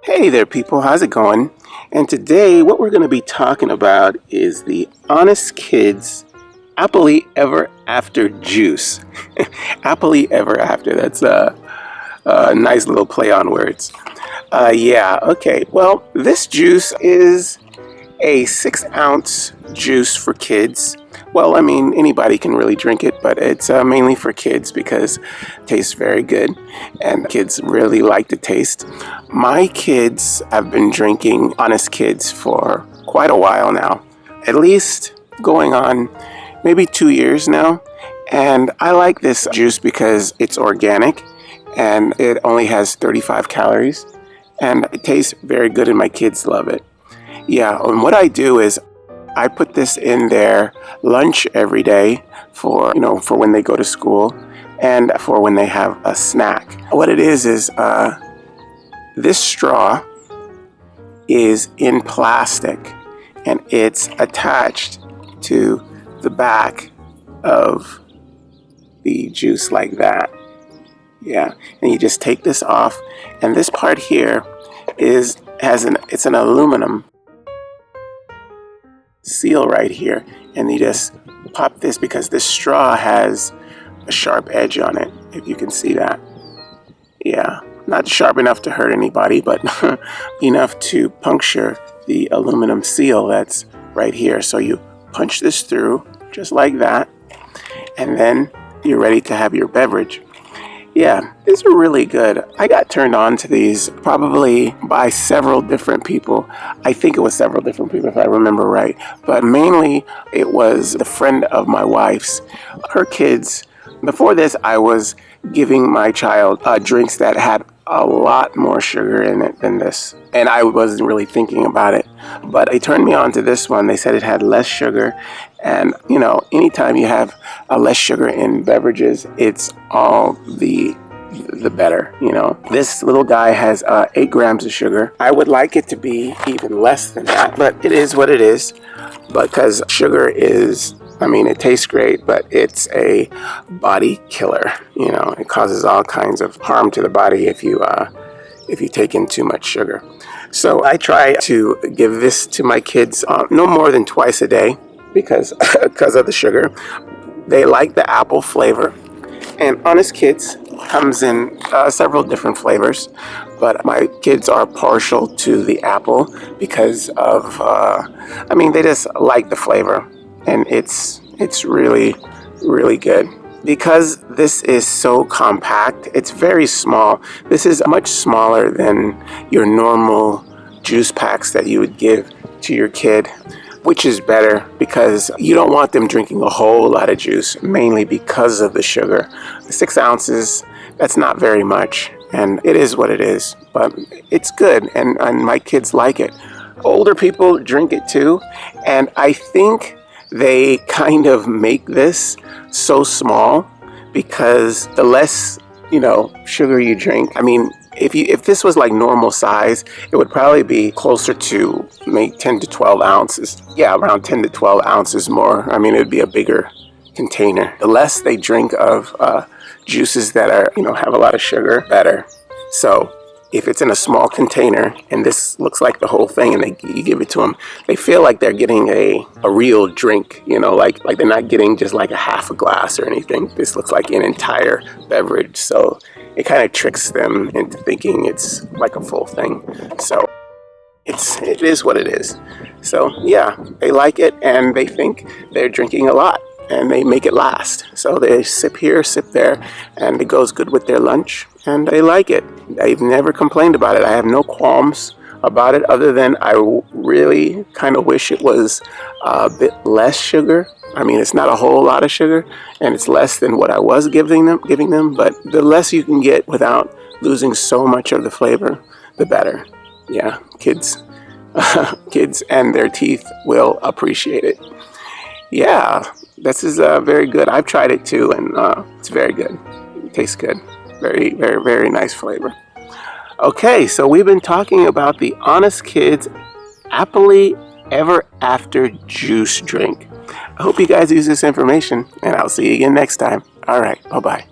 Hey there people, how's it going? And today what we're going to be talking about is the Honest Kids Appley Ever After juice. Appley Ever After, that's a nice little play on words. Okay, well this juice is a 6-ounce juice for kids. Well, I mean, anybody can really drink it, but it's mainly for kids because it tastes very good and kids really like the taste. My kids have been drinking Honest Kids for quite a while now, at least going on maybe 2 years now. And I like this juice because it's organic and it only has 35 calories and it tastes very good and my kids love it. Yeah, and what I do is I put this in their lunch every day for when they go to school and for when they have a snack. What it is this straw is in plastic and it's attached to the back of the juice like that. Yeah, and you just take this off, and this part here it's an aluminum seal right here, and you just pop this because this straw has a sharp edge on it, if you can see that. Yeah, not sharp enough to hurt anybody, but enough to puncture the aluminum seal that's right here. So you punch this through just like that, and then you're ready to have your beverage. Yeah, these are really good. I got turned on to these probably by several different people. I think it was several different people if I remember right. But mainly it was a friend of my wife's. Her kids, before this I was giving my child drinks that had a lot more sugar in it than this. And I wasn't really thinking about it. But they turned me on to this one. They said it had less sugar. And, anytime you have less sugar in beverages, it's all the better, This little guy has 8 grams of sugar. I would like it to be even less than that, but it is what it is. Because sugar is, it tastes great, but it's a body killer. It causes all kinds of harm to the body if you take in too much sugar. So I try to give this to my kids no more than twice a day because of the sugar. They like the apple flavor, and Honest Kids comes in several different flavors, but my kids are partial to the apple because of they just like the flavor, and it's really, really good. Because this is so compact, it's very small. This is much smaller than your normal juice packs that you would give to your kid, which is better because you don't want them drinking a whole lot of juice, mainly because of the sugar. 6 ounces, that's not very much, and it is what it is, but it's good, and my kids like it. Older people drink it too, and I think they kind of make this so small because the less sugar you drink. If this was like normal size, it would probably be closer to maybe 10 to 12 ounces. Yeah, around 10 to 12 ounces more. It would be a bigger container. The less they drink of juices that are have a lot of sugar, better. So if it's in a small container and this looks like the whole thing and you give it to them, they feel like they're getting a real drink, like they're not getting just like a half a glass or anything. This looks like an entire beverage. So it kind of tricks them into thinking it's like a full thing. So it is what it is. So yeah, they like it and they think they're drinking a lot and they make it last. So they sip here, sip there, and it goes good with their lunch and they like it. I've never complained about it. I have no qualms about it other than I really kind of wish it was a bit less sugar. It's not a whole lot of sugar and it's less than what I was giving them, but the less you can get without losing so much of the flavor, the better. Yeah, kids and their teeth will appreciate it. Yeah, this is very good. I've tried it too, and it's very good. It tastes good. Very, very, very nice flavor. Okay, so we've been talking about the Honest Kids Appley Ever After juice drink. I hope you guys use this information, and I'll see you again next time. All right, bye-bye.